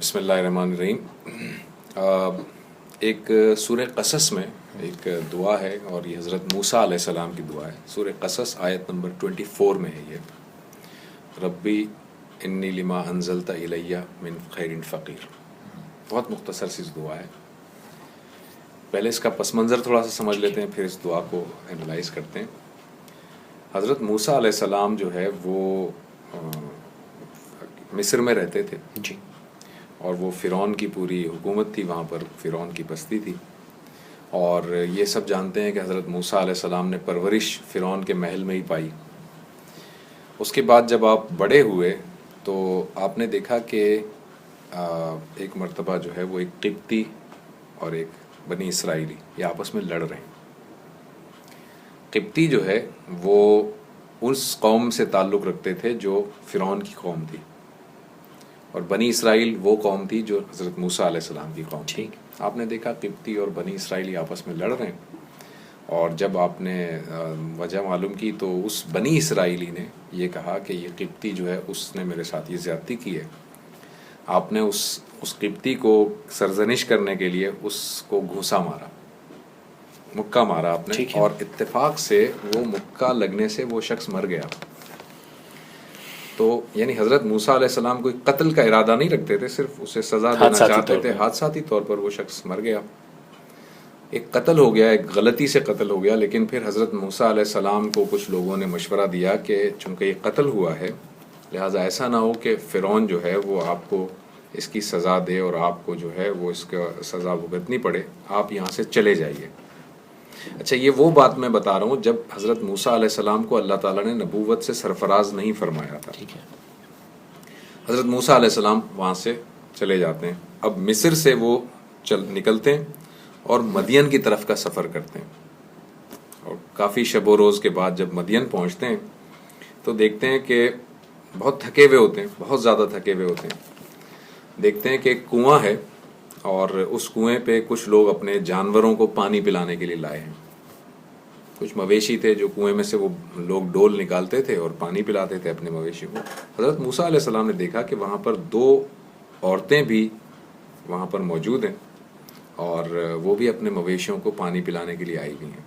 بسم اللہ الرحمن الرحیم۔ ایک سورہ قصص میں ایک دعا ہے اور یہ حضرت موسیٰ علیہ السلام کی دعا ہے۔ سورہ قصص آیت نمبر 24 میں ہے یہ، ربی انی لما انزلت الیہ من خیر فقیر۔ بہت مختصر سی دعا ہے۔ پہلے اس کا پس منظر تھوڑا سا سمجھ لیتے ہیں، پھر اس دعا کو اینالائز کرتے ہیں۔ حضرت موسیٰ علیہ السلام جو ہے وہ مصر میں رہتے تھے جی، اور وہ فرعون کی پوری حکومت تھی، وہاں پر فرعون کی بستی تھی، اور یہ سب جانتے ہیں کہ حضرت موسیٰ علیہ السلام نے پرورش فرعون کے محل میں ہی پائی۔ اس کے بعد جب آپ بڑے ہوئے تو آپ نے دیکھا کہ ایک مرتبہ جو ہے وہ ایک قبطی اور ایک بنی اسرائیلی یہ آپس میں لڑ رہے ہیں۔ قبطی جو ہے وہ اس قوم سے تعلق رکھتے تھے جو فرعون کی قوم تھی، اور بنی اسرائیل وہ قوم تھی جو حضرت موسیٰ علیہ السلام کی قوم تھی۔ آپ نے دیکھا قبطی اور بنی اسرائیلی آپس میں لڑ رہے ہیں، اور جب آپ نے وجہ معلوم کی تو اس بنی اسرائیلی نے یہ کہا کہ یہ قبطی جو ہے اس نے میرے ساتھ یہ زیادتی کی ہے۔ آپ نے اس قبطی کو سرزنش کرنے کے لیے اس کو گھوسا مارا، مکہ مارا آپ نے، اور اتفاق سے وہ مکہ لگنے سے وہ شخص مر گیا۔ تو یعنی حضرت موسیٰ علیہ السلام کوئی قتل کا ارادہ نہیں رکھتے تھے، صرف اسے سزا دینا چاہتے تھے، حادثاتی طور پر وہ شخص مر گیا۔ ایک قتل ہو گیا، ایک غلطی سے قتل ہو گیا، لیکن پھر حضرت موسیٰ علیہ السلام کو کچھ لوگوں نے مشورہ دیا کہ چونکہ یہ قتل ہوا ہے لہٰذا ایسا نہ ہو کہ فرعون جو ہے وہ آپ کو اس کی سزا دے اور آپ کو جو ہے وہ اس کا سزا بھگتنی پڑے، آپ یہاں سے چلے جائیے۔ اچھا، یہ وہ بات میں بتا رہا ہوں جب حضرت موسیٰ علیہ السلام کو اللہ تعالیٰ نے نبوت سے سرفراز نہیں فرمایا تھا۔ حضرت موسیٰ علیہ السلام وہاں سے چلے جاتے ہیں۔ اب مصر سے وہ نکلتے ہیں اور مدین کی طرف کا سفر کرتے ہیں، اور کافی شب و روز کے بعد جب مدین پہنچتے ہیں تو دیکھتے ہیں کہ بہت تھکے ہوئے ہوتے ہیں، بہت زیادہ تھکے ہوئے ہوتے ہیں۔ دیکھتے ہیں کہ ایک کنواں ہے، اور اس کنویں پہ کچھ لوگ اپنے جانوروں کو پانی پلانے کے لیے لائے ہیں۔ کچھ مویشی تھے جو کنویں میں سے وہ لوگ ڈول نکالتے تھے اور پانی پلاتے تھے اپنے مویشی کو۔ حضرت موسیٰ علیہ السلام نے دیکھا کہ وہاں پر دو عورتیں بھی وہاں پر موجود ہیں، اور وہ بھی اپنے مویشیوں کو پانی پلانے کے لیے آئی ہوئی ہیں،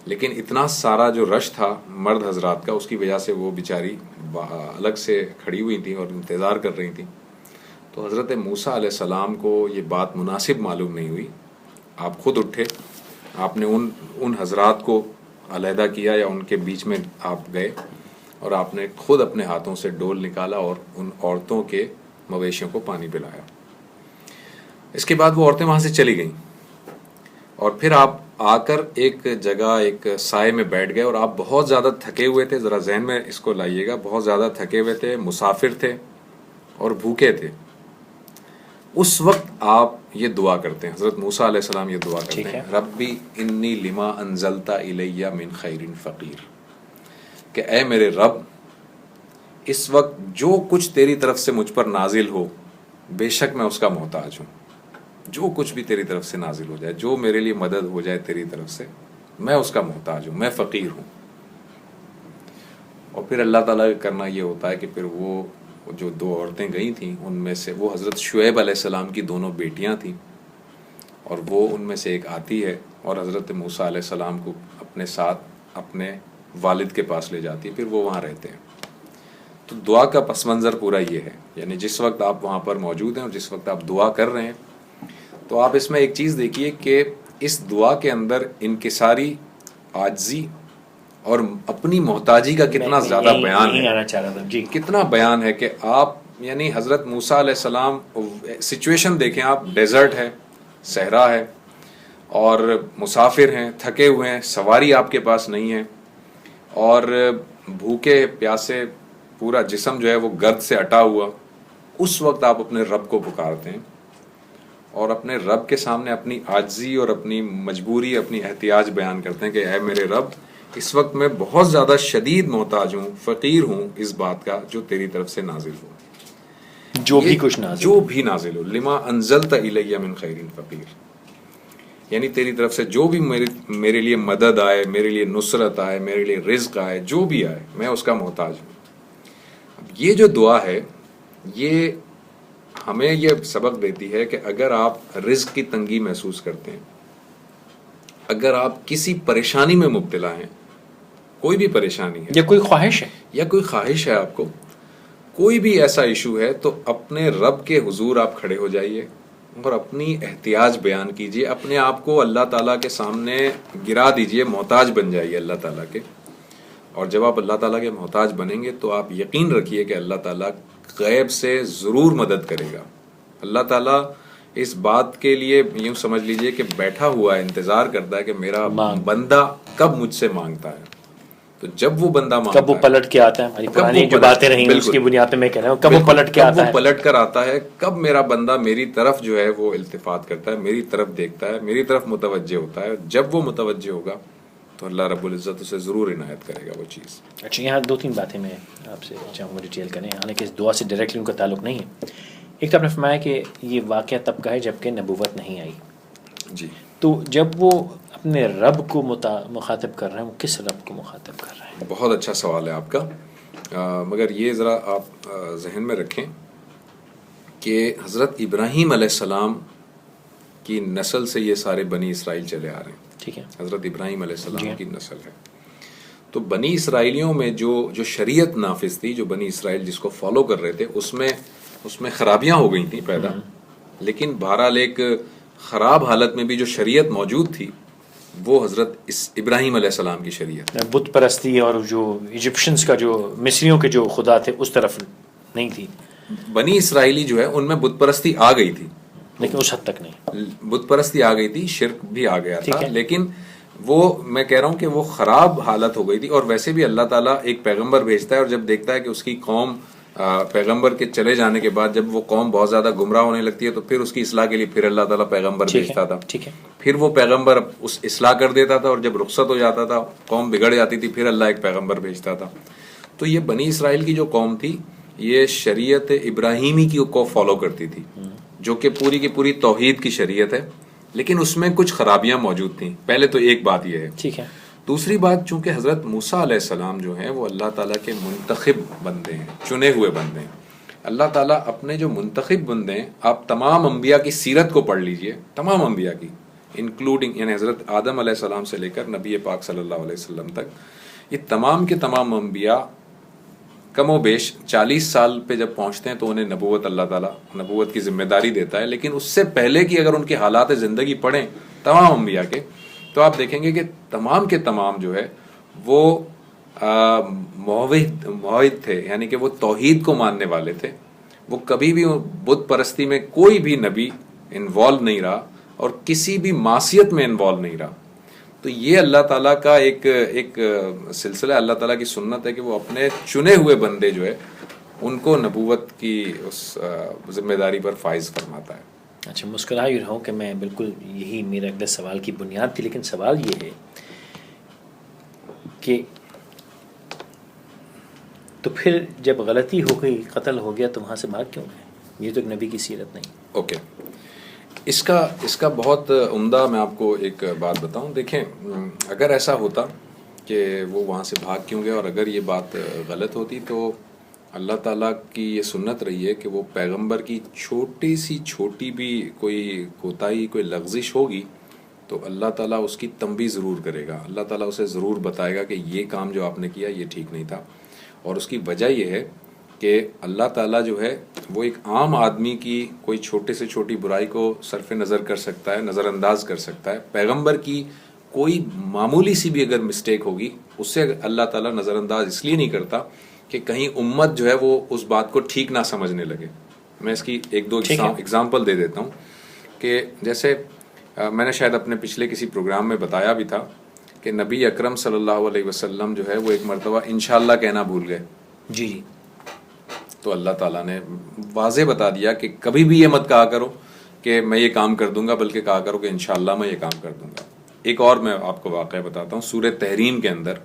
لیکن اتنا سارا جو رش تھا مرد حضرات کا، اس کی وجہ سے وہ بیچاری الگ سے کھڑی ہوئی تھیں اور انتظار کر رہی تھیں۔ تو حضرت موسیٰ علیہ السلام کو یہ بات مناسب معلوم نہیں ہوئی، آپ خود اٹھے، آپ نے ان حضرات کو علیحدہ کیا یا ان کے بیچ میں آپ گئے، اور آپ نے خود اپنے ہاتھوں سے ڈول نکالا اور ان عورتوں کے مویشیوں کو پانی پلایا۔ اس کے بعد وہ عورتیں وہاں سے چلی گئیں، اور پھر آپ آ کر ایک جگہ ایک سائے میں بیٹھ گئے، اور آپ بہت زیادہ تھکے ہوئے تھے۔ ذرا ذہن میں اس کو لائیے گا، بہت زیادہ تھکے ہوئے تھے، مسافر تھے اور بھوکے تھے۔ اس وقت آپ یہ دعا کرتے ہیں، حضرت موسیٰ علیہ السلام یہ دعا کرتے ہیں، ربی انی لما انزلت الیہ من خیر فقیر، کہ اے میرے رب، اس وقت جو کچھ تیری طرف سے مجھ پر نازل ہو بے شک میں اس کا محتاج ہوں۔ جو کچھ بھی تیری طرف سے نازل ہو جائے، جو میرے لیے مدد ہو جائے تیری طرف سے، میں اس کا محتاج ہوں، میں فقیر ہوں۔ اور پھر اللہ تعالیٰ کا کرنا یہ ہوتا ہے کہ پھر وہ جو دو عورتیں گئی تھیں ان میں سے وہ حضرت شعیب علیہ السلام کی دونوں بیٹیاں تھیں، اور وہ ان میں سے ایک آتی ہے اور حضرت موسیٰ علیہ السلام کو اپنے ساتھ اپنے والد کے پاس لے جاتی ہے، پھر وہ وہاں رہتے ہیں۔ تو دعا کا پس منظر پورا یہ ہے، یعنی جس وقت آپ وہاں پر موجود ہیں اور جس وقت آپ دعا کر رہے ہیں، تو آپ اس میں ایک چیز دیکھیے کہ اس دعا کے اندر انکساری، عاجزی اور اپنی محتاجی کا کتنا زیادہ بیان ہے، کتنا بیان ہے کہ آپ یعنی حضرت موسیٰ علیہ السلام، سچویشن دیکھیں آپ، ڈیزرٹ ہے، صحرا ہے، اور مسافر ہیں، تھکے ہوئے ہیں، سواری آپ کے پاس نہیں ہے، اور بھوکے پیاسے، پورا جسم جو ہے وہ گرد سے اٹا ہوا۔ اس وقت آپ اپنے رب کو پکارتے ہیں اور اپنے رب کے سامنے اپنی عاجزی اور اپنی مجبوری، اپنی احتیاج بیان کرتے ہیں کہ اے میرے رب، اس وقت میں بہت زیادہ شدید محتاج ہوں، فقیر ہوں اس بات کا جو تیری طرف سے نازل ہو، جو بھی نازل ہو، لما انزلت الیہ من خیر فقیر، یعنی تیری طرف سے جو بھی میرے لیے مدد آئے، میرے لیے نصرت آئے، میرے لیے رزق آئے، جو بھی آئے، میں اس کا محتاج ہوں۔ اب یہ جو دعا ہے یہ ہمیں یہ سبق دیتی ہے کہ اگر آپ رزق کی تنگی محسوس کرتے ہیں، اگر آپ کسی پریشانی میں مبتلا ہیں، کوئی بھی پریشانی ہے یا کوئی خواہش ہے، یا کوئی خواہش ہے آپ کو، کوئی بھی ایسا ایشو ہے، تو اپنے رب کے حضور آپ کھڑے ہو جائیے اور اپنی احتیاج بیان کیجئے، اپنے آپ کو اللہ تعالیٰ کے سامنے گرا دیجئے، محتاج بن جائیے اللہ تعالیٰ کے. اور جب آپ اللہ تعالیٰ کے محتاج بنیں گے تو آپ یقین رکھیے کہ اللہ تعالیٰ غیب سے ضرور مدد کرے گا. اللہ تعالیٰ اس بات کے لیے یوں سمجھ لیجئے کہ بیٹھا ہوا ہے، انتظار کرتا ہے کہ میرا بندہ کب مجھ سے مانگتا ہے. تو جب وہ بندہ مانگتا ہے، کب وہ پلٹ کے آتا ہے، ہماری پرانی جو باتیں رہی ہیں اس کی بنیاد پہ میں کہہ رہا ہوں، کب وہ پلٹ کے آتا ہے، کب وہ پلٹ کر آتا ہے، کب میرا بندہ میری طرف جو ہے وہ التفات کرتا ہے، میری طرف دیکھتا ہے، میری طرف متوجہ ہوتا ہے. جب وہ متوجہ ہوگا تو اللہ رب العزت اسے ضرور عنایت کرے گا وہ چیز. اچھا، یہاں 2-3 باتیں میں آپ سے چاہوں گا ڈیٹیل کریں، حالانکہ اس دعا سے ڈائریکٹلی ان کا تعلق نہیں ہے. ایک تو آپ نے فرمایا کہ یہ واقعہ تب کا ہے جب کہ نبوت نہیں آئی. جی، تو جب وہ اپنے رب کو مخاطب کر رہے ہیں، وہ کس رب کو مخاطب کر رہے ہیں؟ بہت اچھا سوال ہے آپ کا. مگر یہ ذرا آپ ذہن میں رکھیں کہ حضرت ابراہیم علیہ السلام کی نسل سے یہ سارے بنی اسرائیل چلے آ رہے ہیں. ٹھیک ہے، حضرت ابراہیم علیہ السلام کی نسل ہے. تو بنی اسرائیلیوں میں جو شریعت نافذ تھی، جو بنی اسرائیل جس کو فالو کر رہے تھے، اس میں خرابیاں ہو گئی تھیں پیدا. لیکن بہرحال ایک خراب حالت میں بھی جو شریعت موجود تھی وہ حضرت ابراہیم علیہ السلام کی شریعت. بت پرستی اور جو ایجپشنز کا جو مصریوں کے جو خدا تھے اس طرف نہیں تھی. بنی اسرائیلی جو ہے ان میں بت پرستی آ گئی تھی، لیکن اس حد تک نہیں. بت پرستی آ گئی تھی، شرک بھی آ گیا تھا، لیکن وہ میں کہہ رہا ہوں کہ وہ خراب حالت ہو گئی تھی. اور ویسے بھی اللہ تعالیٰ ایک پیغمبر بھیجتا ہے، اور جب دیکھتا ہے کہ اس کی قوم پیغمبر کے چلے جانے کے بعد جب وہ قوم بہت زیادہ گمراہ ہونے لگتی ہے تو پھر اس کی اصلاح کے لیے پھر اللہ تعالیٰ پیغمبر بھیجتا تھا. پھر وہ پیغمبر اس اصلاح کر دیتا تھا، اور جب رخصت ہو جاتا تھا، قوم بگڑ جاتی تھی، پھر اللہ ایک پیغمبر بھیجتا تھا. تو یہ بنی اسرائیل کی جو قوم تھی یہ شریعت ابراہیمی کو فالو کرتی تھی، جو کہ پوری کی پوری توحید کی شریعت ہے، لیکن اس میں کچھ خرابیاں موجود تھیں. پہلے تو ایک بات یہ ہے. ٹھیک ہے. دوسری بات، چونکہ حضرت موسیٰ علیہ السلام جو ہیں وہ اللہ تعالیٰ کے منتخب بندے ہیں، چنے ہوئے بندے ہیں. اللہ تعالیٰ اپنے جو منتخب بندے ہیں، آپ تمام انبیاء کی سیرت کو پڑھ لیجئے، تمام انبیاء کی انکلوڈنگ، یعنی حضرت آدم علیہ السلام سے لے کر نبی پاک صلی اللہ علیہ وسلم تک، یہ تمام کے تمام انبیاء کم و بیش 40 سال پہ جب پہنچتے ہیں تو انہیں نبوت اللہ تعالیٰ نبوت کی ذمہ داری دیتا ہے. لیکن اس سے پہلے کی اگر ان کے حالات زندگی پڑھیں تمام انبیاء کے، تو آپ دیکھیں گے کہ تمام کے تمام جو ہے وہ موحد تھے، یعنی کہ وہ توحید کو ماننے والے تھے. وہ کبھی بھی بت پرستی میں کوئی بھی نبی انوالو نہیں رہا اور کسی بھی معصیت میں انوالو نہیں رہا. تو یہ اللہ تعالیٰ کا ایک سلسلہ، اللہ تعالیٰ کی سنت ہے کہ وہ اپنے چنے ہوئے بندے جو ہے ان کو نبوت کی اس ذمہ داری پر فائز فرماتا ہے. اچھا، مسکرا ہی رہا ہوں کہ میں بالکل یہی میرا اگلے سوال کی بنیاد تھی. لیکن سوال یہ ہے کہ تو پھر جب غلطی ہو گئی، قتل ہو گیا، تو وہاں سے بھاگ کیوں گئے؟ یہ تو ایک نبی کی سیرت نہیں. اوکے، اس کا بہت عمدہ میں آپ کو ایک بات بتاؤں. دیکھیں، اگر ایسا ہوتا کہ وہ وہاں سے بھاگ کیوں گئے، اور اگر یہ بات غلط ہوتی، تو اللہ تعالیٰ کی یہ سنت رہی ہے کہ وہ پیغمبر کی چھوٹی بھی کوئی کوتاہی، کوئی لغزش ہوگی تو اللہ تعالیٰ اس کی تنبیہ ضرور کرے گا. اللہ تعالیٰ اسے ضرور بتائے گا کہ یہ کام جو آپ نے کیا یہ ٹھیک نہیں تھا. اور اس کی وجہ یہ ہے کہ اللہ تعالیٰ جو ہے وہ ایک عام آدمی کی کوئی چھوٹے سے چھوٹی برائی کو صرف نظر کر سکتا ہے، نظر انداز کر سکتا ہے. پیغمبر کی کوئی معمولی سی بھی اگر مسٹیک ہوگی اس سے اللہ تعالیٰ نظر انداز اس لیے نہیں کرتا کہ کہیں امت جو ہے وہ اس بات کو ٹھیک نہ سمجھنے لگے. میں اس کی ایک دو ایگزامپل دے دیتا ہوں کہ جیسے میں نے شاید اپنے پچھلے کسی پروگرام میں بتایا بھی تھا کہ نبی اکرم صلی اللہ علیہ وسلم جو ہے وہ ایک مرتبہ انشاءاللہ کہنا بھول گئے. جی. تو اللہ تعالیٰ نے واضح بتا دیا کہ کبھی بھی یہ مت کہا کرو کہ میں یہ کام کر دوں گا، بلکہ کہا کرو کہ انشاءاللہ میں یہ کام کر دوں گا. ایک اور میں آپ کو واقعہ بتاتا ہوں. سورہ تحریم کے اندر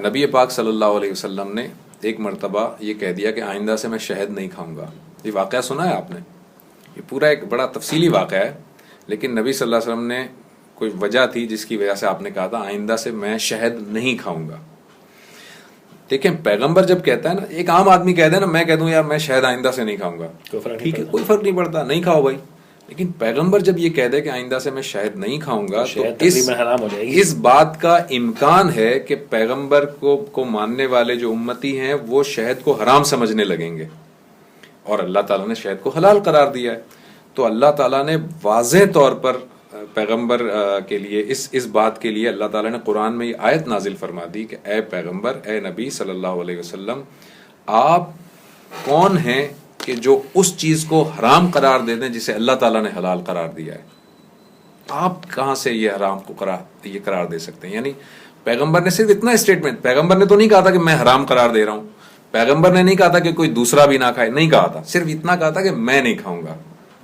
نبی پاک صلی اللہ علیہ وسلم نے ایک مرتبہ یہ کہہ دیا کہ آئندہ سے میں شہد نہیں کھاؤں گا. یہ واقعہ سنا ہے آپ نے؟ یہ پورا ایک بڑا تفصیلی واقعہ ہے، لیکن نبی صلی اللہ علیہ وسلم نے کوئی وجہ تھی جس کی وجہ سے آپ نے کہا تھا آئندہ سے میں شہد نہیں کھاؤں گا. دیکھیں پیغمبر جب کہتا ہے نا, ایک عام آدمی کہتا ہے نا, میں کہہ دوں یار میں شہد آئندہ سے نہیں کھاؤں گا, ٹھیک ہے کوئی فرق نہیں پڑتا, نہیں کھاؤ بھائی. لیکن پیغمبر جب یہ کہہ دے کہ آئندہ سے میں شہد نہیں کھاؤں گا, تو حرام ہو جائے گی. اس بات کا امکان ہے کہ پیغمبر کو ماننے والے جو امتی ہیں وہ شہد کو حرام سمجھنے لگیں گے, اور اللہ تعالیٰ نے شہد کو حلال قرار دیا ہے. تو اللہ تعالیٰ نے واضح طور پر پیغمبر کے لیے اس بات کے لیے اللہ تعالیٰ نے قرآن میں یہ آیت نازل فرما دی کہ اے پیغمبر, اے نبی صلی اللہ علیہ وسلم, آپ کون ہیں کہ جو اس چیز کو حرام قرار دے دیں جسے اللہ تعالیٰ نے حلال قرار دیا ہے. آپ کہاں سے یہ حرام کو یہ قرار دے سکتے ہیں؟ یعنی پیغمبر نے صرف اتنا اسٹیٹمنٹ, پیغمبر نے تو نہیں کہا تھا کہ میں حرام قرار دے رہا ہوں, پیغمبر نے نہیں کہا تھا کہ کوئی دوسرا بھی نہ کھائے, نہیں کہا تھا, صرف اتنا کہا تھا کہ میں نہیں کھاؤں گا.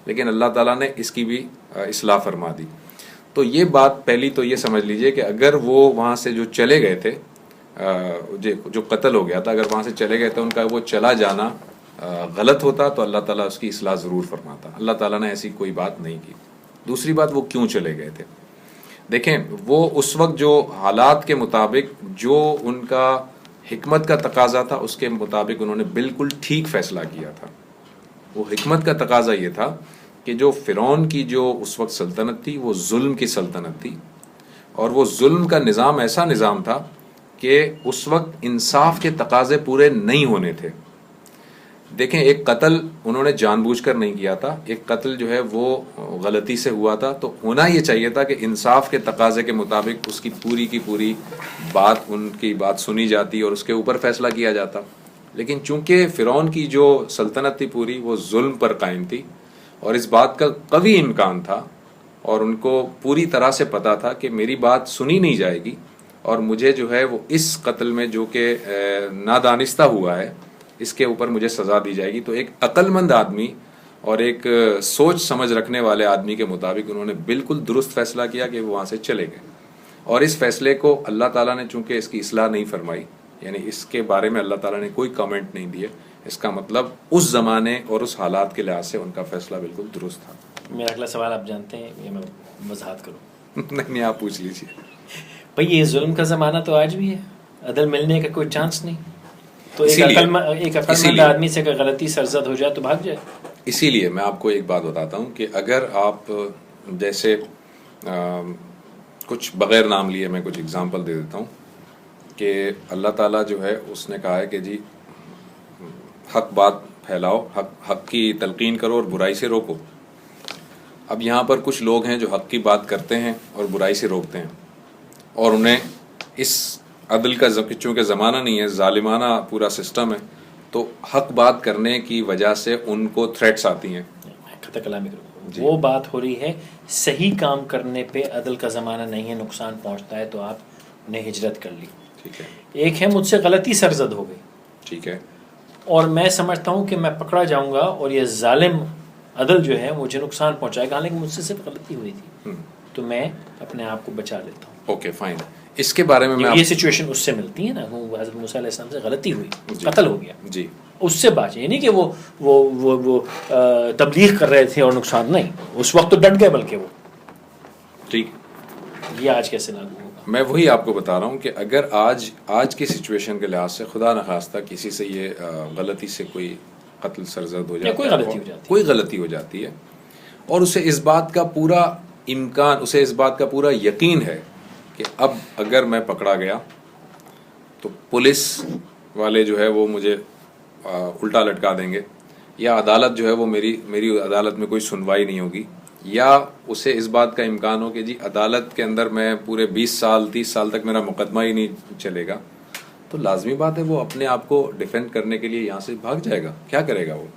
لیکن اللہ تعالیٰ نے اس کی بھی اصلاح فرما دی. تو یہ بات پہلی تو یہ سمجھ لیجئے کہ اگر وہ وہاں سے جو چلے گئے تھے, جو قتل ہو گیا تھا, اگر وہاں سے چلے گئے تھے, ان کا وہ چلا جانا غلط ہوتا تو اللہ تعالیٰ اس کی اصلاح ضرور فرماتا. اللہ تعالیٰ نے ایسی کوئی بات نہیں کی. دوسری بات, وہ کیوں چلے گئے تھے؟ دیکھیں وہ اس وقت جو حالات کے مطابق جو ان کا حکمت کا تقاضا تھا اس کے مطابق انہوں نے بالکل ٹھیک فیصلہ کیا تھا. وہ حکمت کا تقاضا یہ تھا کہ جو فرعون کی جو اس وقت سلطنت تھی وہ ظلم کی سلطنت تھی, اور وہ ظلم کا نظام ایسا نظام تھا کہ اس وقت انصاف کے تقاضے پورے نہیں ہونے تھے. دیکھیں ایک قتل انہوں نے جان بوجھ کر نہیں کیا تھا, ایک قتل جو ہے وہ غلطی سے ہوا تھا. تو ہونا یہ چاہیے تھا کہ انصاف کے تقاضے کے مطابق اس کی پوری بات, ان کی بات سنی جاتی اور اس کے اوپر فیصلہ کیا جاتا. لیکن چونکہ فرعون کی جو سلطنت تھی پوری وہ ظلم پر قائم تھی, اور اس بات کا قوی امکان تھا, اور ان کو پوری طرح سے پتا تھا کہ میری بات سنی نہیں جائے گی, اور مجھے جو ہے وہ اس قتل میں جو کہ نادانستہ ہوا ہے اس کے اوپر مجھے سزا دی جائے گی. تو ایک عقل مند آدمی اور ایک سوچ سمجھ رکھنے والے آدمی کے مطابق انہوں نے بالکل درست فیصلہ کیا کہ وہ وہاں سے چلے گئے. اور اس فیصلے کو اللہ تعالیٰ نے چونکہ اس کی اصلاح نہیں فرمائی, یعنی اس کے بارے میں اللہ تعالیٰ نے کوئی کامنٹ نہیں دیے, اس کا مطلب اس زمانے اور اس حالات کے لحاظ سے ان کا فیصلہ بالکل درست تھا. میرا اگلا سوال آپ جانتے ہیں, یہ میں وضاحت کروں؟ نہیں آپ پوچھ لیجیے. بھئی یہ ظلم کا زمانہ تو آج بھی ہے, عدل ملنے کا کوئی چانس نہیں. تو ایک عقل مند آدمی سے اگر غلطی سرزد ہو جائے تو بھاگ جائے. اسی لیے میں آپ کو ایک بات بتاتا ہوں کہ اگر آپ جیسے کچھ بغیر نام لیے میں کچھ اگزامپل دے دیتا ہوں کہ اللہ تعالیٰ جو ہے اس نے کہا ہے کہ جی حق بات پھیلاؤ, حق کی تلقین کرو اور برائی سے روکو. اب یہاں پر کچھ لوگ ہیں جو حق کی بات کرتے ہیں اور برائی سے روکتے ہیں, اور انہیں اس عدل کا چونکہ زمانہ نہیں ہے, ظالمانہ پورا سسٹم ہے, تو حق بات کرنے کی وجہ سے ان کو تھریٹس آتی ہیں. خطہ کلامی کرو. وہ بات ہو رہی ہے صحیح کام کرنے پہ عدل کا زمانہ نہیں ہے, نقصان پہنچتا ہے تو آپ نے ہجرت کر لی. ٹھیک ہے. ایک ہے مجھ سے غلطی سرزد ہو گئی, ٹھیک ہے, اور میں سمجھتا ہوں کہ میں پکڑا جاؤں گا اور یہ ظالم عدل جو ہے مجھے نقصان پہنچائے گا, حالانکہ مجھ سے صرف غلطی ہوئی تھی, تو میں اپنے آپ کو بچا لیتا ہوں. Okay fine. اس کے بارے میں یہ سچویشن اس سے ملتی ہے نا, حضرت موسیٰ علیہ السلام سے غلطی ہوئی, قتل ہو گیا, جی اس سے بات یہ نہیں کہ وہ تبلیغ کر رہے تھے اور نقصان نہیں, اس وقت تو ڈٹ گئے, بلکہ وہ ٹھیک. یہ آج کیسے لاگو ہوگا؟ میں وہی آپ کو بتا رہا ہوں کہ اگر آج کی سچویشن کے لحاظ سے خدا نخواستہ کسی سے یہ غلطی سے کوئی قتل سرزد ہو جاتا ہے, کوئی غلطی ہو جاتی ہے, اور اسے اس بات کا پورا امکان, اسے اس بات کا پورا یقین ہے کہ اب اگر میں پکڑا گیا تو پولیس والے جو ہے وہ مجھے الٹا لٹکا دیں گے, یا عدالت جو ہے وہ میری عدالت میں کوئی سنوائی نہیں ہوگی, یا اسے اس بات کا امکان ہو کہ جی عدالت کے اندر میں پورے 20 سال 30 سال تک میرا مقدمہ ہی نہیں چلے گا, تو لازمی بات ہے وہ اپنے آپ کو ڈیفینڈ کرنے کے لیے یہاں سے بھاگ جائے گا. کیا کرے گا وہ؟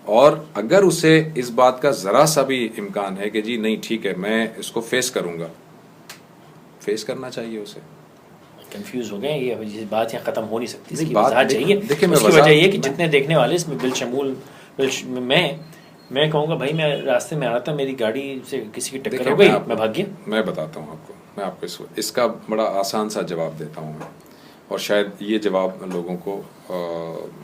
اور اگر اسے اس بات کا ذرا سا بھی امکان ہے کہ جی نہیں ٹھیک ہے میں اس کو فیس کروں گا, فیس کرنا چاہیے اسے. کنفیوز ہو گئے, یہ بات یہاں ختم ہو نہیں سکتی, اس کی وضاحت چاہیے. اس کی وجہ یہ کہ جتنے دیکھنے والے اس میں بالشمول میں کہوں گا بھائی میں راستے میں آ رہا تھا, میری گاڑی سے کسی کی ٹکر ہو گئی, میں بھاگ گیا. میں بتاتا ہوں آپ کو, میں آپ کو اس کا بڑا آسان سا جواب دیتا ہوں میں, اور شاید یہ جواب لوگوں کو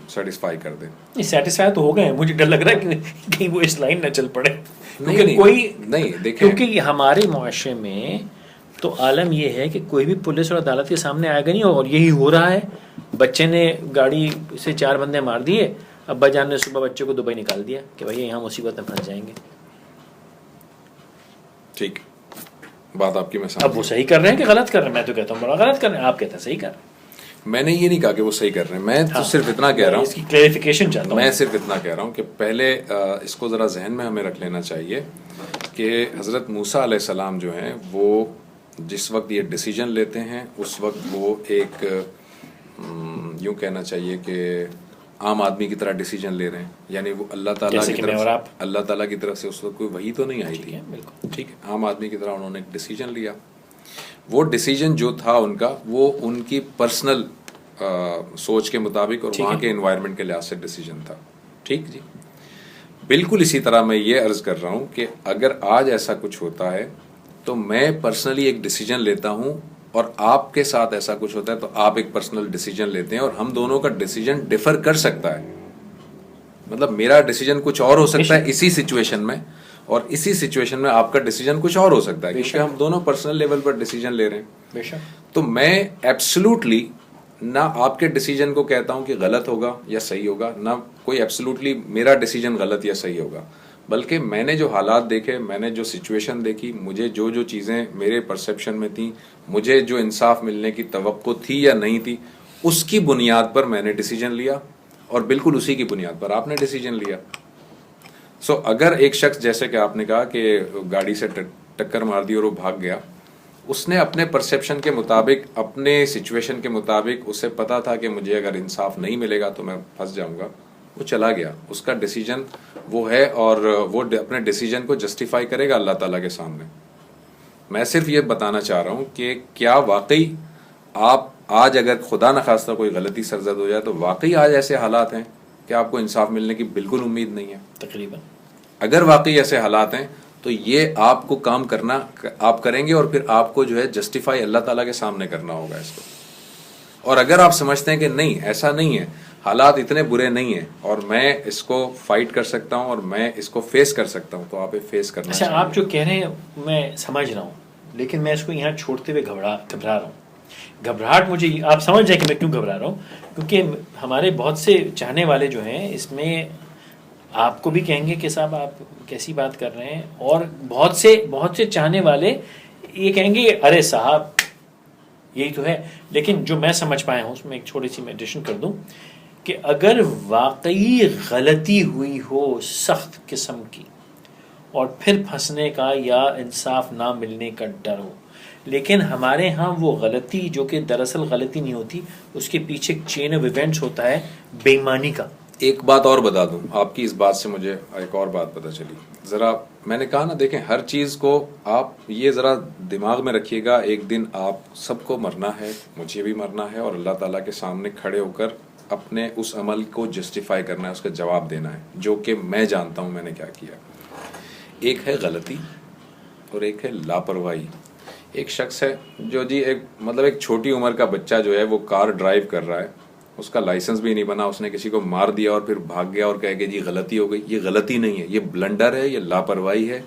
سیٹسفائی کر دیں. سیٹسفائی تو ہو گئے, مجھے ڈر لگ رہا ہے کہ کہیں وہ اس لائن نہ چل پڑے. نہیں دیکھیں, کیونکہ ہمارے معاشرے میں تو عالم یہ ہے کہ کوئی بھی پولیس اور عدالت کے سامنے آئے گا نہیں, اور یہی ہو رہا ہے. بچے نے گاڑی سے 4 بندے مار دیے, ابا جان نے صبح بچے کو دبئی نکال دیا کہ بھائی یہاں مصیبت میں پھنس جائیں گے. ٹھیک بات آپ کی میں اب وہ صحیح کر رہے ہیں کہ غلط کر رہے ہیں؟ میں تو کہتا ہوں بڑا غلط کر رہے ہیں. آپ کہتے ہیں صحیح کر رہے ہیں. میں نے یہ نہیں کہا کہ وہ صحیح کر رہے ہیں, میں تو صرف اتنا کہہ رہا ہوں, اس کی کلیریفیکیشن چاہتا ہوں. میں صرف اتنا کہہ رہا ہوں کہ پہلے اس کو ذرا ذہن میں ہمیں رکھ لینا چاہیے کہ حضرت موسیٰ علیہ السلام جو ہیں وہ جس وقت یہ ڈیسیجن لیتے ہیں اس وقت وہ ایک یوں کہنا چاہیے کہ عام آدمی کی طرح ڈیسیجن لے رہے ہیں. یعنی وہ اللہ تعالیٰ کی طرف سے اس وقت کوئی وحی تو نہیں آئی تھی, ٹھیک ہے, عام آدمی کی طرح انہوں نے ایک ڈیسیجن لیا. وہ ڈیسیجن جو تھا ان کا وہ ان کی پرسنل سوچ کے مطابق اور وہاں کے انوائرمنٹ کے لحاظ سے ڈیسیجن تھا. ٹھیک جی, بالکل اسی طرح میں یہ عرض کر رہا ہوں کہ اگر آج ایسا کچھ ہوتا ہے تو میں پرسنلی ایک ڈیسیجن لیتا ہوں, اور آپ کے ساتھ ایسا کچھ ہوتا ہے تو آپ ایک پرسنل ڈیسیجن لیتے ہیں, اور ہم دونوں کا ڈیسیجن ڈیفر کر سکتا ہے. مطلب میرا ڈیسیجن کچھ اور ہو سکتا ہے اسی سچویشن میں, اور اسی سچویشن میں آپ کا ڈیسیجن کچھ اور ہو سکتا ہے, کیونکہ ہم دونوں پرسنل لیول پر ڈیسیجن لے رہے ہیں. تو میں ایبسلوٹلی نہ آپ کے ڈیسیجن کو کہتا ہوں کہ غلط ہوگا یا صحیح ہوگا, نہ کوئی ایبسلوٹلی میرا ڈیسیجن غلط یا صحیح ہوگا, بلکہ میں نے جو حالات دیکھے, میں نے جو سچویشن دیکھی, مجھے جو چیزیں میرے پرسیپشن میں تھیں, مجھے جو انصاف ملنے کی توقع تھی یا نہیں تھی, اس کی بنیاد پر میں نے ڈیسیجن لیا, اور بالکل اسی کی بنیاد پر آپ نے ڈیسیجن لیا. سو اگر ایک شخص جیسے کہ آپ نے کہا کہ گاڑی سے ٹکر مار دی اور وہ بھاگ گیا, اس نے اپنے پرسیپشن کے مطابق, اپنے سچویشن کے مطابق, اسے پتا تھا کہ مجھے اگر انصاف نہیں ملے گا تو میں پھنس جاؤں گا, وہ چلا گیا, اس کا ڈیسیجن وہ ہے, اور وہ اپنے ڈیسیجن کو جسٹیفائی کرے گا اللہ تعالیٰ کے سامنے. میں صرف یہ بتانا چاہ رہا ہوں کہ کیا واقعی آپ آج اگر خدا نخواستہ کوئی غلطی سرزد ہو جائے تو واقعی آج ایسے حالات ہیں کہ آپ کو انصاف ملنے کی بالکل امید نہیں ہے؟ تقریباً اگر واقعی ایسے حالات ہیں تو یہ آپ کو کام کرنا آپ کریں گے, اور پھر آپ کو جو ہے جسٹیفائی اللہ تعالیٰ کے سامنے کرنا ہوگا اس کو. اور اگر آپ سمجھتے ہیں کہ نہیں ایسا نہیں ہے, حالات اتنے برے نہیں ہیں اور میں اس کو فائٹ کر سکتا ہوں اور میں اس کو فیس کر سکتا ہوں, تو آپ فیس کرنا. اچھا, آپ جو کہہ رہے ہیں میں سمجھ رہا ہوں, لیکن میں اس کو یہاں چھوڑتے ہوئے گھبرا رہا ہوں. گھبراہٹ مجھے آپ سمجھ جائیں کہ میں کیوں گھبرا رہا ہوں, کیونکہ ہمارے بہت سے چاہنے والے جو ہیں اس میں آپ کو بھی کہیں گے کہ صاحب آپ کیسی بات کر رہے ہیں, اور بہت سے چاہنے والے یہ کہیں گے ارے صاحب یہی تو ہے. لیکن جو میں سمجھ پایا ہوں اس میں ایک چھوٹی سی میں ایڈیشن کر دوں کہ اگر واقعی غلطی ہوئی ہو سخت قسم کی, اور پھر پھنسنے کا یا انصاف نہ ملنے کا ڈر ہو, لیکن ہمارے ہاں وہ غلطی جو کہ دراصل غلطی نہیں ہوتی, اس کے پیچھے ایک چین آف ایونٹس ہوتا ہے بے ایمانی کا. ایک بات اور بتا دوں, آپ کی اس بات سے مجھے ایک اور بات پتہ چلی. ذرا میں نے کہا نا, دیکھیں ہر چیز کو آپ یہ ذرا دماغ میں رکھیے گا, ایک دن آپ سب کو مرنا ہے, مجھے بھی مرنا ہے, اور اللہ تعالیٰ کے سامنے کھڑے ہو کر اپنے اس عمل کو جسٹیفائی کرنا ہے, اس کا جواب دینا ہے, جو کہ میں جانتا ہوں میں نے کیا کیا. ایک ہے غلطی اور ایک ہے لاپرواہی. ایک شخص ہے جو جی ایک مطلب ایک چھوٹی عمر کا بچہ جو ہے وہ کار ڈرائیو کر رہا ہے, اس کا لائسنس بھی نہیں بنا, اس نے کسی کو مار دیا اور پھر بھاگ گیا اور کہے کہ جی غلطی ہو گئی. یہ غلطی نہیں ہے, یہ بلنڈر ہے, یہ لاپرواہی ہے,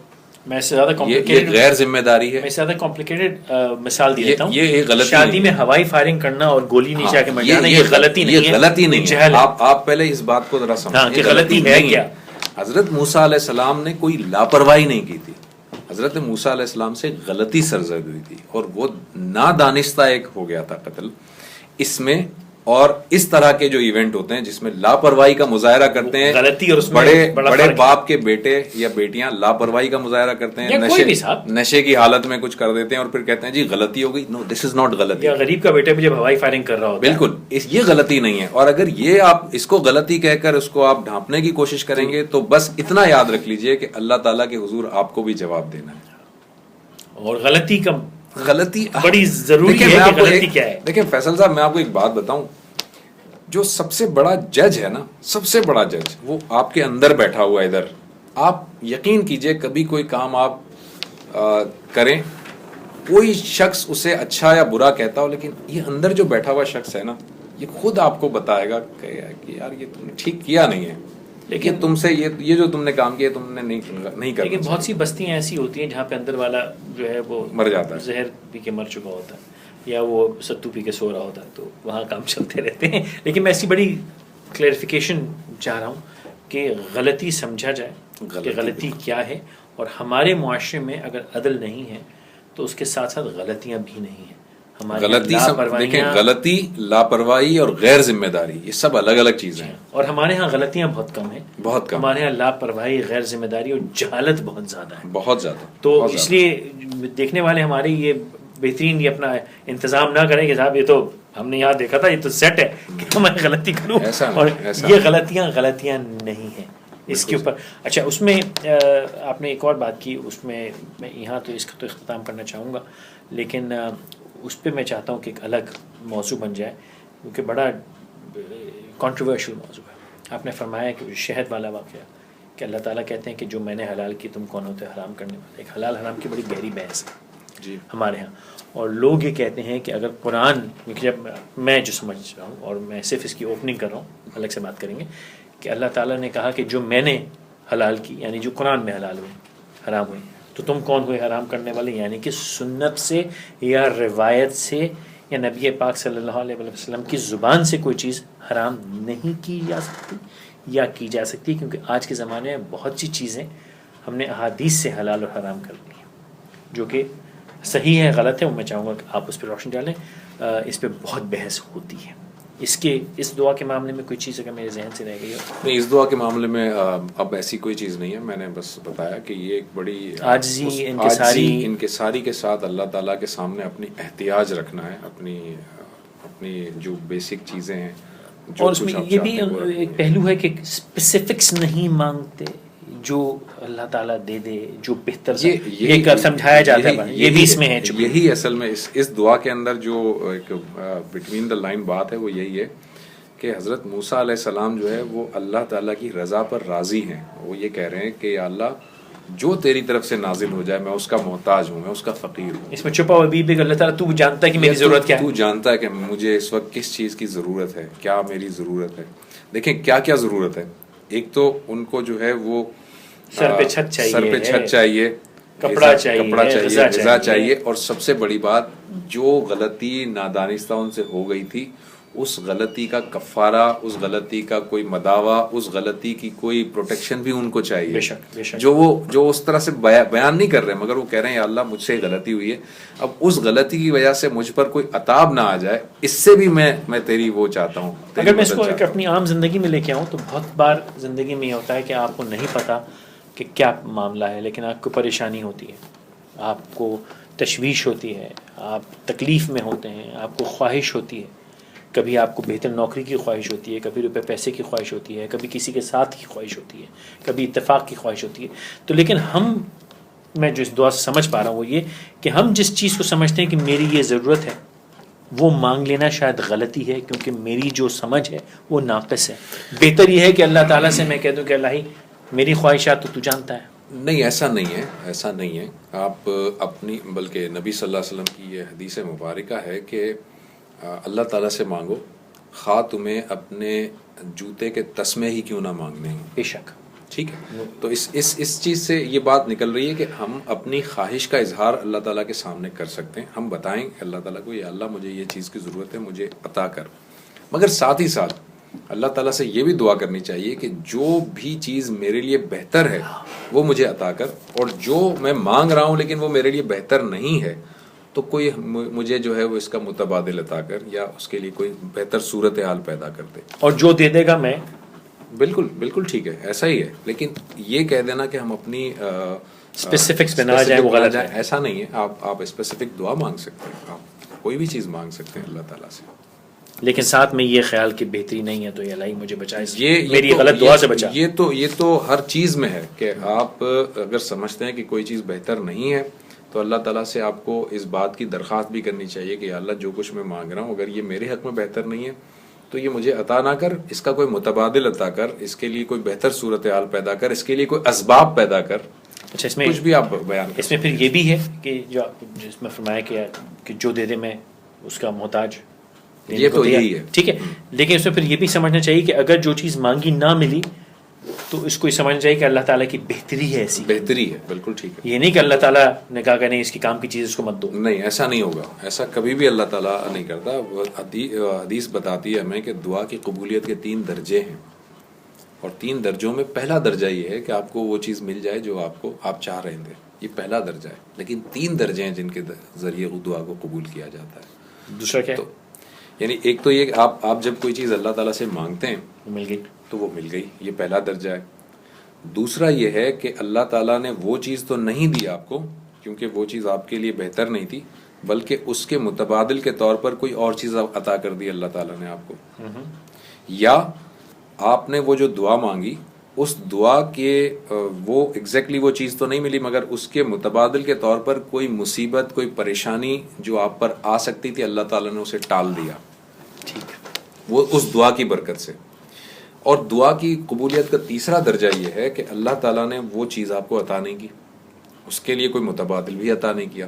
میں سے زیادہ یہ غیر ذمہ داری ہے. میں زیادہ کمپلیکیٹڈ مثال دے دیتا ہوں. یہ غلطی, شادی میں ہوائی فائرنگ کرنا اور گولی نیچے آ کے مر جانا, یہ غلطی نہیں ہے. یہ غلطی نہیں ہے. آپ پہلے اس بات کو ذرا سمجھیں کہ غلطی ہے کیا. حضرت موسیٰ علیہ السلام نے کوئی لاپرواہی نہیں کی تھی, حضرت موسیٰ علیہ السلام سے غلطی سرزد ہوئی تھی, اور وہ نادانستہ ایک ہو گیا تھا قتل. اس میں اور اس طرح کے جو ایونٹ ہوتے ہیں جس میں لاپرواہی کا مظاہرہ کرتے ہیں, غلطی اور اس میں بڑے باپ کے بیٹے یا بیٹیاں لاپرواہی کا مظاہرہ کرتے ہیں, نشے کی حالت میں کچھ کر دیتے ہیں اور پھر کہتے ہیں جی غلطی ہو گئی. نو, دس از ناٹ غلطی. یا غریب کا بیٹا بھی جب ہوائی فائرنگ کر رہا ہوتا ہے, بالکل یہ غلطی نہیں ہے. اور اگر یہ آپ اس کو غلطی کہہ کر اس کو آپ ڈھانپنے کی کوشش کریں گے تو بس اتنا یاد رکھ لیجئے کہ اللہ تعالیٰ کے حضور آپ کو بھی جواب دینا ہے. اور غلطی بڑی ضروری ہے کہ غلطی کیا ہے. دیکھیں فیصل صاحب, میں آپ کو ایک بات بتاؤں, جو سب سے بڑا جج ہے نا, سب سے بڑا جج وہ آپ کے اندر بیٹھا ہوا ہے ادھر. آپ یقین کیجئے کبھی کوئی کام آپ کریں, کوئی شخص اسے اچھا یا برا کہتا ہو, لیکن یہ اندر جو بیٹھا ہوا شخص ہے نا, یہ خود آپ کو بتائے گا کہ یار یہ تم نے ٹھیک کیا نہیں ہے. لیکن تم سے یہ جو تم نے کام کیا تم نے نہیں کرنا. لیکن بہت سی بستیاں ایسی ہوتی ہیں جہاں پہ اندر والا جو ہے وہ مر جاتا ہے, زہر پی کے مر چکا ہوتا ہے یا وہ ستو پی کے سو رہا ہوتا ہے, تو وہاں کام چلتے رہتے ہیں. لیکن میں ایسی بڑی کلیریفیکیشن چاہ رہا ہوں کہ غلطی سمجھا جائے کہ غلطی کیا ہے, اور ہمارے معاشرے میں اگر عدل نہیں ہے تو اس کے ساتھ ساتھ غلطیاں بھی نہیں ہیں. غلطی دیکھیں, غلطی, لاپرواہی اور غیر ذمہ داری یہ سب الگ الگ چیزیں ہیں, اور ہمارے ہاں غلطیاں بہت کم ہیں, بہت کم. ہمارے ہاں لاپرواہی, غیر ذمہ داری اور جہالت بہت زیادہ ہے, بہت زیادہ. تو اس لیے دیکھنے والے ہمارے یہ بہترین یہ اپنا انتظام نہ کریں کہ صاحب یہ تو ہم نے یہاں دیکھا تھا, یہ تو سیٹ ہے کہ میں غلطی کروں, اور یہ غلطیاں نہیں ہیں اس کے اوپر. اچھا, اس میں آپ نے ایک اور بات کی, اس میں یہاں تو اس کا تو اختتام کرنا چاہوں گا, لیکن اس پہ میں چاہتا ہوں کہ ایک الگ موضوع بن جائے کیونکہ بڑا کنٹروورشل موضوع ہے. آپ نے فرمایا کہ شہد والا واقعہ کہ اللہ تعالیٰ کہتے ہیں کہ جو میں نے حلال کی تم کون ہوتے حرام کرنے والے. ایک حلال حرام کی بڑی گہری بحث ہے جی ہمارے ہاں, اور لوگ یہ کہتے ہیں کہ اگر قرآن, جب میں جو سمجھ رہا ہوں اور میں صرف اس کی اوپننگ کر رہا ہوں, الگ سے بات کریں گے, کہ اللہ تعالیٰ نے کہا کہ جو میں نے حلال کی یعنی جو قرآن میں حلال ہوئے حرام ہوئے, تو تم کون ہوئے حرام کرنے والے, یعنی کہ سنت سے یا روایت سے یا نبی پاک صلی اللہ علیہ وسلم کی زبان سے کوئی چیز حرام نہیں کی جا سکتی یا کی جا سکتی, کیونکہ آج کے زمانے میں بہت سی چیزیں ہم نے احادیث سے حلال اور حرام کر دی ہیں, جو کہ صحیح ہے غلط ہے, میں چاہوں گا کہ آپ اس پہ روشنی ڈالیں. اس پہ بہت بحث ہوتی ہے. اس دعا کے معاملے میں کوئی چیز اگر میرے ذہن سے رہ گئی ہو؟ نہیں, اس دعا کے معاملے میں اب ایسی کوئی چیز نہیں ہے. میں نے بس بتایا کہ یہ ایک بڑی عاجزی انکساری کے ساتھ اللہ تعالیٰ کے سامنے اپنی احتیاج رکھنا ہے, اپنی جو بیسک چیزیں ہیں. اور اس میں یہ بھی ایک پہلو ہے کہ اسپیسیفکس نہیں مانگتے, جو اللہ تعالیٰ دے دے جو بہتر یہ سمجھایا جاتا ہے, یہ بھی اس میں ہے. یہی اصل میں اس دعا کے اندر جو ایک بٹوین دا لائن بات ہے وہ یہی ہے کہ حضرت موسیٰ علیہ السلام جو ہے وہ اللہ تعالیٰ کی رضا پر راضی ہیں. وہ یہ کہہ رہے ہیں کہ یا اللہ جو تیری طرف سے نازل ہو جائے میں اس کا محتاج ہوں, میں اس کا فقیر ہوں. اس میں چھپا ہوا بھی کہ اللہ تعالیٰ تو جانتا ہے کہ میری ضرورت کیا ہے, تو جانتا ہے کہ مجھے اس وقت کس چیز کی ضرورت ہے, کیا میری ضرورت ہے. دیکھیں کیا ضرورت ہے. ایک تو ان کو جو ہے وہ سر پہ چھت چاہیے, کپڑا چاہیے, غذا چاہیے, اور سب سے بڑی بات جو غلطی نادانستہ ان سے ہو گئی تھی اس غلطی کا کفارہ, اس غلطی کا کوئی مداوع, اس غلطی کی کوئی پروٹیکشن بھی ان کو چاہیے. بے شک. جو اس طرح سے بیان نہیں کر رہے مگر وہ کہہ رہے ہیں یا اللہ مجھ سے غلطی ہوئی ہے, اب اس غلطی کی وجہ سے مجھ پر کوئی عذاب نہ آ جائے, اس سے بھی میں تیری وہ چاہتا ہوں. اگر میں اس کو ایک اپنی عام زندگی میں لے کے آؤں تو بہت بار زندگی میں یہ ہوتا ہے کہ آپ کو نہیں پتا کہ کیا معاملہ ہے, لیکن آپ کو پریشانی ہوتی ہے, آپ کو تشویش ہوتی ہے, آپ تکلیف میں ہوتے ہیں, آپ کو خواہش ہوتی ہے, کبھی آپ کو بہتر نوکری کی خواہش ہوتی ہے, کبھی روپے پیسے کی خواہش ہوتی ہے, کبھی کسی کے ساتھ کی خواہش ہوتی ہے, کبھی اتفاق کی خواہش ہوتی ہے. تو لیکن میں جو اس دعا سے سمجھ پا رہا ہوں وہ یہ کہ ہم جس چیز کو سمجھتے ہیں کہ میری یہ ضرورت ہے وہ مانگ لینا شاید غلطی ہے, کیونکہ میری جو سمجھ ہے وہ ناقص ہے. بہتر یہ ہے کہ اللہ تعالیٰ سے میں کہہ دوں کہ اللہ ہی میری خواہشات تو جانتا ہے. نہیں, ایسا نہیں ہے. آپ اپنی, بلکہ نبی صلی اللہ علیہ وسلم کی یہ حدیث مبارکہ ہے کہ اللہ تعالیٰ سے مانگو خواہ تمہیں اپنے جوتے کے تسمے ہی کیوں نہ مانگنے ہوں. بے شک. ٹھیک ہے, تو اس چیز سے یہ بات نکل رہی ہے کہ ہم اپنی خواہش کا اظہار اللہ تعالیٰ کے سامنے کر سکتے ہیں. ہم بتائیں اللہ تعالیٰ کو یا اللہ مجھے یہ چیز کی ضرورت ہے, مجھے عطا کر. مگر ساتھ ہی ساتھ اللہ تعالیٰ سے یہ بھی دعا کرنی چاہیے کہ جو بھی چیز میرے لیے بہتر ہے وہ مجھے عطا کر, اور جو میں مانگ رہا ہوں لیکن وہ میرے لیے بہتر نہیں ہے تو کوئی مجھے جو ہے وہ اس کا متبادل عطا کر, یا اس کے لیے کوئی بہتر صورتحال پیدا کر دے. اور جو دے دے گا میں بالکل ٹھیک ہے, ایسا ہی ہے. لیکن یہ کہہ دینا کہ ہم اپنی اسپیسیفکس پہ نہ جائیں وہ غلط ہے. ایسا نہیں ہے. آپ اسپیسیفک دعا مانگ سکتے ہیں, آپ کوئی بھی چیز مانگ سکتے ہیں اللہ تعالیٰ سے, لیکن ساتھ میں یہ خیال کہ بہتری نہیں ہے تو یہ اللہ مجھے بچائے, میری غلط دعا سے بچا. یہ تو ہر چیز میں ہے کہ آپ اگر سمجھتے ہیں کہ کوئی چیز بہتر نہیں ہے تو اللہ تعالیٰ سے آپ کو اس بات کی درخواست بھی کرنی چاہیے کہ یا اللہ جو کچھ میں مانگ رہا ہوں اگر یہ میرے حق میں بہتر نہیں ہے تو یہ مجھے عطا نہ کر, اس کا کوئی متبادل عطا کر, اس کے لیے کوئی بہتر صورتحال پیدا کر, اس کے لیے کوئی اسباب پیدا کر. اچھا, اس میں کچھ بھی آپ بیان اس میں پھر یہ بھی ہے کہ جو جس میں فرمایا کہ جو دے دے میں اس کا محتاج, یہ تو یہی ہے. ٹھیک ہے, لیکن اس میں پھر یہ بھی سمجھنا چاہیے کہ اگر جو چیز مانگی نہ ملی تو اس کو سمجھنا چاہیے کہ اللہ تعالیٰ کی بہتری ہے، ایسی بہتری ہے، بالکل ٹھیک ہے. یہ نہیں کہ اللہ تعالیٰ نے کہا کہ نہیں اس کی کام کی چیز اس کو مت دو. نہیں، ایسا نہیں ہوگا، ایسا کبھی بھی اللہ تعالیٰ نہیں کرتا. حدیث بتاتی ہے ہمیں کہ دعا کی قبولیت کے 3 درجے ہیں، اور 3 درجوں میں پہلا درجہ یہ ہے کہ آپ کو وہ چیز مل جائے جو آپ چاہ رہے تھے. یہ پہلا درجہ ہے، لیکن 3 درجے ہیں جن کے ذریعے دعا کو قبول کیا جاتا ہے. دوسرا کیا ہے؟ یعنی ایک تو یہ کہ آپ جب کوئی چیز اللہ تعالیٰ سے مانگتے ہیں مل گئی تو وہ مل گئی، یہ پہلا درجہ ہے. دوسرا یہ ہے کہ اللہ تعالیٰ نے وہ چیز تو نہیں دی آپ کو کیونکہ وہ چیز آپ کے لیے بہتر نہیں تھی، بلکہ اس کے متبادل کے طور پر کوئی اور چیز عطا کر دی اللہ تعالیٰ نے آپ کو. یا آپ نے وہ جو دعا مانگی اس دعا کے وہ ایگزیکٹلی وہ چیز تو نہیں ملی، مگر اس کے متبادل کے طور پر کوئی مصیبت، کوئی پریشانی جو آپ پر آ سکتی تھی اللہ تعالیٰ نے اسے ٹال دیا. ٹھیک ہے، وہ اس دعا کی برکت سے. اور دعا کی قبولیت کا تیسرا درجہ یہ ہے کہ اللہ تعالیٰ نے وہ چیز آپ کو عطا نہیں کی، اس کے لیے کوئی متبادل بھی عطا نہیں کیا،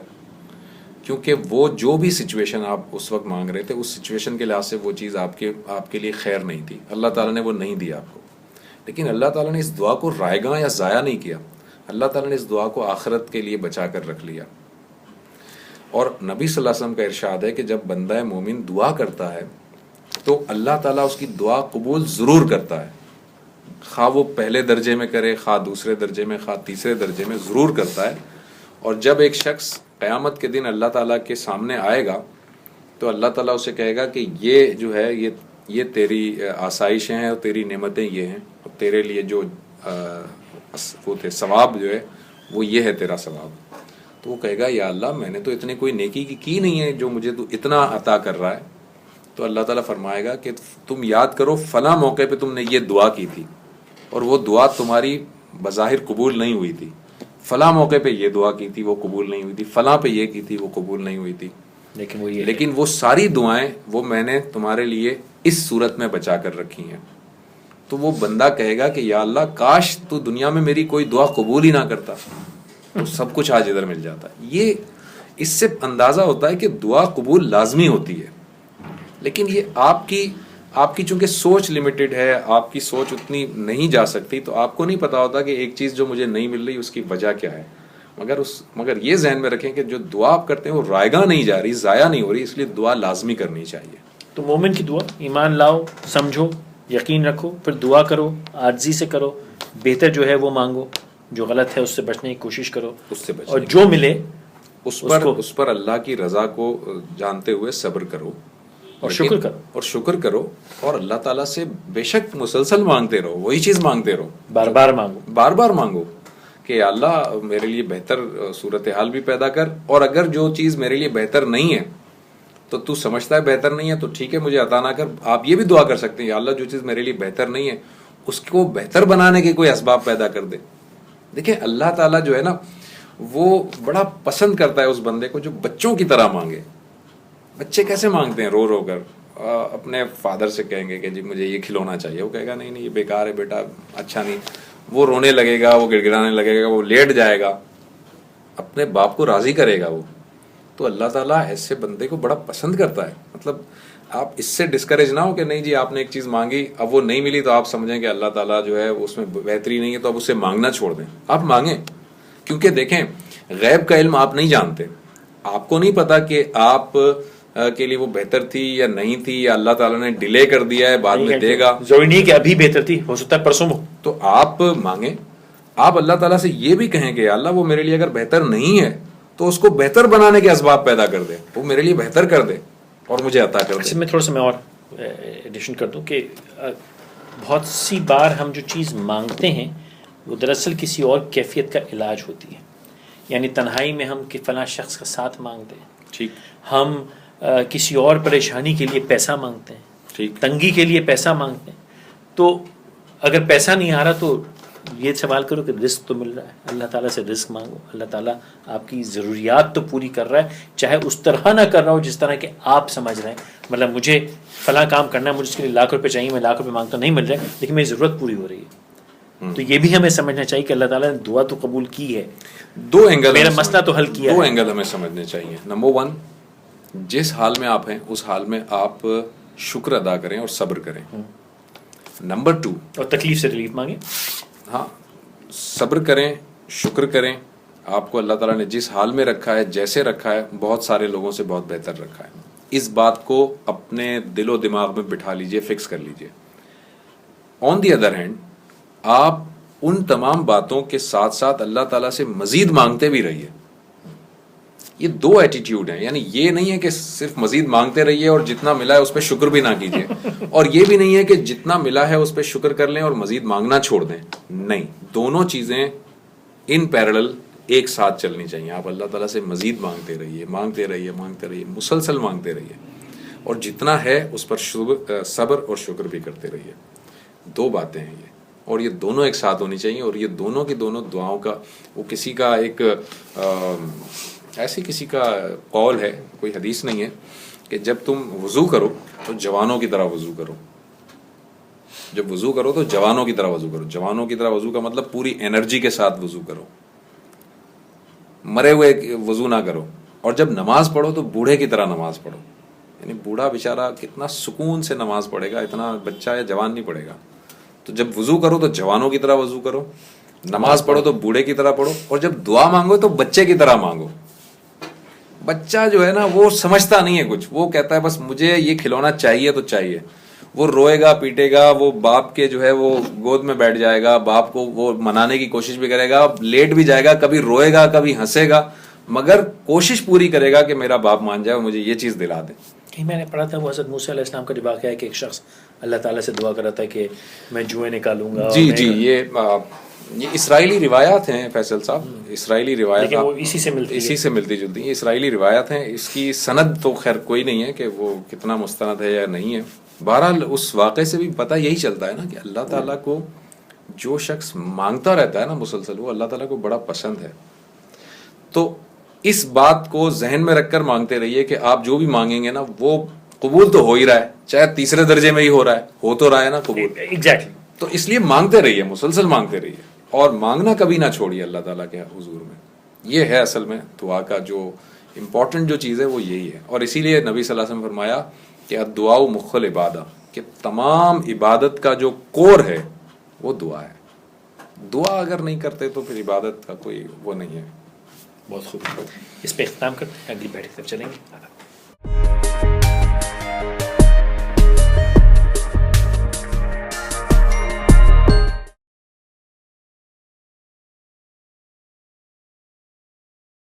کیونکہ وہ جو بھی سچویشن آپ اس وقت مانگ رہے تھے اس سچویشن کے لحاظ سے وہ چیز آپ کے لیے خیر نہیں تھی، اللہ تعالیٰ نے وہ نہیں دیا آپ کو. لیکن اللہ تعالیٰ نے اس دعا کو رائے گاں یا ضائع نہیں کیا، اللہ تعالیٰ نے اس دعا کو آخرت کے لیے بچا کر رکھ لیا. اور نبی صلی اللہ علیہ وسلم کا ارشاد ہے کہ جب بندہ مومن دعا کرتا ہے تو اللہ تعالیٰ اس کی دعا قبول ضرور کرتا ہے، خواہ وہ پہلے درجے میں کرے، خواہ دوسرے درجے میں، خواہ تیسرے درجے میں، ضرور کرتا ہے. اور جب ایک شخص قیامت کے دن اللہ تعالیٰ کے سامنے آئے گا تو اللہ تعالیٰ اسے کہے گا کہ یہ جو ہے یہ تیری آسائشیں ہیں اور تیری نعمتیں یہ ہیں، اور تیرے لیے جو وہ تھے ثواب جو ہے وہ یہ ہے تیرا ثواب. تو وہ کہے گا یا اللہ میں نے تو اتنے کوئی نیکی کی نہیں ہے جو مجھے تو اتنا عطا کر رہا ہے. تو اللہ تعالیٰ فرمائے گا کہ تم یاد کرو فلاں موقع پہ تم نے یہ دعا کی تھی اور وہ دعا تمہاری بظاہر قبول نہیں ہوئی تھی، فلاں موقع پہ یہ دعا کی تھی وہ قبول نہیں ہوئی تھی، فلاں پہ یہ کی تھی وہ قبول نہیں ہوئی تھی، لیکن وہ ساری دعائیں وہ میں نے تمہارے لیے اس صورت میں بچا کر رکھی ہیں. تو وہ بندہ کہے گا کہ یا اللہ کاش تو دنیا میں میری کوئی دعا قبول ہی نہ کرتا، تو سب کچھ آج ادھر مل جاتا. یہ اس سے اندازہ ہوتا ہے کہ دعا قبول لازمی ہوتی ہے، لیکن یہ آپ کی چونکہ سوچ لمیٹڈ ہے، آپ کی سوچ اتنی نہیں جا سکتی، تو آپ کو نہیں پتا ہوتا کہ ایک چیز جو مجھے نہیں مل رہی اس کی وجہ کیا ہے. مگر یہ ذہن میں رکھیں کہ جو دعا آپ کرتے ہیں وہ رائے گاں نہیں جا رہی، ضائع نہیں ہو رہی، اس لیے دعا لازمی کرنی چاہیے. تو مومن کی دعا ایمان لاؤ، سمجھو، یقین رکھو، پھر دعا کرو، عاجزی سے کرو، بہتر جو ہے وہ مانگو، جو غلط ہے اس سے بچنے کی کوشش کرو، اس سے بچنے اور جو ملے اس پر اللہ کی رضا کو جانتے ہوئے صبر کرو اور شکر کرو اور اللہ تعالیٰ سے بے شک مسلسل مانگتے رہو، وہی چیز مانگتے رہو، بار بار مانگو کہ اللہ میرے لیے بہتر صورتحال بھی پیدا کر، اور اگر جو چیز میرے لیے بہتر نہیں ہے تو سمجھتا ہے بہتر نہیں ہے تو ٹھیک ہے مجھے عطا نہ کر. آپ یہ بھی دعا کر سکتے ہیں یا اللہ جو چیز میرے لیے بہتر نہیں ہے اس کو بہتر بنانے کے کوئی اسباب پیدا کر دے. دیکھیں اللہ تعالیٰ جو ہے نا وہ بڑا پسند کرتا ہے اس بندے کو جو بچوں کی طرح مانگے. بچے کیسے مانگتے ہیں؟ رو رو کر اپنے فادر سے کہیں گے کہ جی مجھے یہ کھلونا چاہیے، وہ کہے گا نہیں یہ بیکار ہے بیٹا، اچھا نہیں، وہ رونے لگے گا، وہ گڑ گڑانے لگے گا، وہ لیٹ جائے گا، اپنے باپ کو راضی کرے گا وہ. تو اللہ تعالیٰ ایسے بندے کو بڑا پسند کرتا ہے. مطلب آپ اس سے ڈسکریج نہ ہو کہ نہیں جی آپ نے ایک چیز مانگی اب وہ نہیں ملی تو آپ سمجھیں کہ اللہ تعالیٰ جو ہے اس میں بہتری نہیں ہے تو اب اسے مانگنا چھوڑ دیں. آپ مانگیں، کیونکہ دیکھیں غیب کا علم آپ نہیں جانتے، آپ کو نہیں پتا کہ آپ کے لیے وہ بہتر تھی یا نہیں تھی، یا اللہ تعالیٰ نے ڈیلے کر دیا ہے بعد میں دے گا، ضروری نہیں کہ ابھی بہتر تھی، ہو سکتا ہے پرسوں ہو. تو آپ مانگیں، آپ اللہ تعالیٰ سے یہ بھی کہیں کہ اللہ وہ میرے لیے اگر بہتر نہیں ہے تو اس کو بہتر بنانے کے اسباب پیدا کر دے، وہ میرے لیے بہتر کر دے اور مجھے عطا کر دے. میں تھوڑا سا میں اور ایڈیشن کر دوں کہ بہت سی بار ہم جو چیز مانگتے ہیں وہ دراصل کسی اور کیفیت کا علاج ہوتی ہے. یعنی تنہائی میں ہم فلاں شخص کا ساتھ مانگتے ہیں، ٹھیک، ہم کسی اور پریشانی کے لیے پیسہ مانگتے ہیں، ٹھیک، تنگی کے لیے پیسہ مانگتے ہیں. تو اگر پیسہ نہیں آ رہا تو یہ سوال کرو کہ رزق تو مل رہا ہے، اللہ تعالیٰ سے رزق مانگو، اللہ تعالیٰ آپ کی ضروریات تو پوری کر رہا ہے، چاہے اس طرح نہ کر رہا ہو جس طرح کہ آپ سمجھ رہے ہیں. مطلب مجھے فلاں کام کرنا ہے، مجھے اس کے لیے لاکھ روپے چاہیے، میں لاکھ روپے مانگتا نہیں مل رہا ہے، لیکن میری ضرورت پوری ہو رہی ہے. تو یہ بھی ہمیں سمجھنا چاہیے کہ اللہ تعالیٰ نے دعا تو قبول کی ہے، دو اینگل میرا مسئلہ تو حل کیا ہے. دو اینگل ہمیں سمجھنے چاہیے. نمبر 1، جس حال میں آپ ہیں اس حال میں آپ شکر ادا کریں اور صبر کریں. نمبر 2، اور تکلیف سے ریلیف مانگیں. ہاں صبر کریں, شکر کریں. آپ کو اللہ تعالیٰ نے جس حال میں رکھا ہے, جیسے رکھا ہے, بہت سارے لوگوں سے بہت بہتر رکھا ہے. اس بات کو اپنے دل و دماغ میں بٹھا لیجئے, فکس کر لیجئے. آن دی ادر ہینڈ آپ ان تمام باتوں کے ساتھ ساتھ اللہ تعالیٰ سے مزید مانگتے بھی رہیے. یہ دو ایٹیٹیوڈ ہیں, یعنی یہ نہیں ہے کہ صرف مزید مانگتے رہیے اور جتنا ملا ہے اس پہ شکر بھی نہ کیجیے, اور یہ بھی نہیں ہے کہ جتنا ملا ہے اس پہ شکر کر لیں اور مزید مانگنا چھوڑ دیں. نہیں, دونوں چیزیں ان پیرلل ایک ساتھ چلنی چاہیے. آپ اللہ تعالیٰ سے مزید مانگتے رہیے, مانگتے رہیے, مانگتے رہیے, مسلسل مانگتے رہیے, اور جتنا ہے اس پر صبر اور شکر بھی کرتے رہیے. دو باتیں ہیں یہ, اور یہ دونوں ایک ساتھ ہونی چاہیے. اور یہ دونوں کی دونوں دعاؤں کا, وہ کسی کا ایک ایسی کسی کا قول ہے, کوئی حدیث نہیں ہے, کہ جب تم وضو کرو تو جوانوں کی طرح وضو کرو. جب وضو کرو تو جوانوں کی طرح وضو کرو. جوانوں کی طرح وضو کا مطلب پوری انرجی کے ساتھ وضو کرو, مرے ہوئے وضو نہ کرو. اور جب نماز پڑھو تو بوڑھے کی طرح نماز پڑھو. یعنی بوڑھا بیچارہ کتنا سکون سے نماز پڑھے گا, اتنا بچہ ہے جوان نہیں پڑھے گا. تو جب وضو کرو تو جوانوں کی طرح وضو کرو, نماز پڑھو تو بوڑھے کی طرح پڑھو, اور جب دعا مانگو تو بچے کی طرح مانگو. بچہ جو ہے نا وہ سمجھتا نہیں ہے کچھ, وہ کہتا ہے بس مجھے یہ کھلونا چاہیے تو چاہیے. وہ روئے گا, پیٹے گا, وہ باپ کے جو ہے وہ گود میں بیٹھ جائے گا, باپ کو وہ منانے کی کوشش بھی کرے گا, لیٹ بھی جائے گا, کبھی روئے گا, کبھی ہنسے گا, مگر کوشش پوری کرے گا کہ میرا باپ مان جائے اور مجھے یہ چیز دلا دے. کہ میں نے پڑھا تھا وہ حضرت موسیٰ علیہ السلام کا جو واقعہ ہے کہ ایک شخص اللہ تعالیٰ سے دعا کر رہا تھا کہ میں جوئیں نکالوں گا. جی جی, یہ اسرائیلی روایات ہیں فیصل صاحب, اسرائیلی روایات اسی سے ملتی جلتی ہیں. اسرائیلی روایات ہیں, اس کی سند تو خیر کوئی نہیں ہے کہ وہ کتنا مستند ہے یا نہیں ہے. بہرحال اس واقعے سے بھی پتہ یہی چلتا ہے نا کہ اللہ تعالیٰ کو جو شخص مانگتا رہتا ہے نا مسلسل, وہ اللہ تعالیٰ کو بڑا پسند ہے. تو اس بات کو ذہن میں رکھ کر مانگتے رہیے کہ آپ جو بھی مانگیں گے نا وہ قبول تو ہو ہی رہا ہے, چاہے تیسرے درجے میں ہی ہو رہا ہے, ہو تو رہا ہے نا قبول. ایگزیکٹلی. تو اس لیے مانگتے رہیے, مسلسل مانگتے رہیے, اور مانگنا کبھی نہ چھوڑیے اللہ تعالیٰ کے حضور میں. یہ ہے اصل میں دعا کا جو امپورٹنٹ جو چیز ہے وہ یہی ہے. اور اسی لیے نبی صلی اللہ علیہ وسلم فرمایا کہ الدعاء مخ العبادہ, کہ تمام عبادت کا جو کور ہے وہ دعا ہے. دعا اگر نہیں کرتے تو پھر عبادت کا کوئی وہ نہیں ہے. بہت خوب, اس پہ اختتام کرتے ہیں, اگلی بیٹھک تک چلیں گے.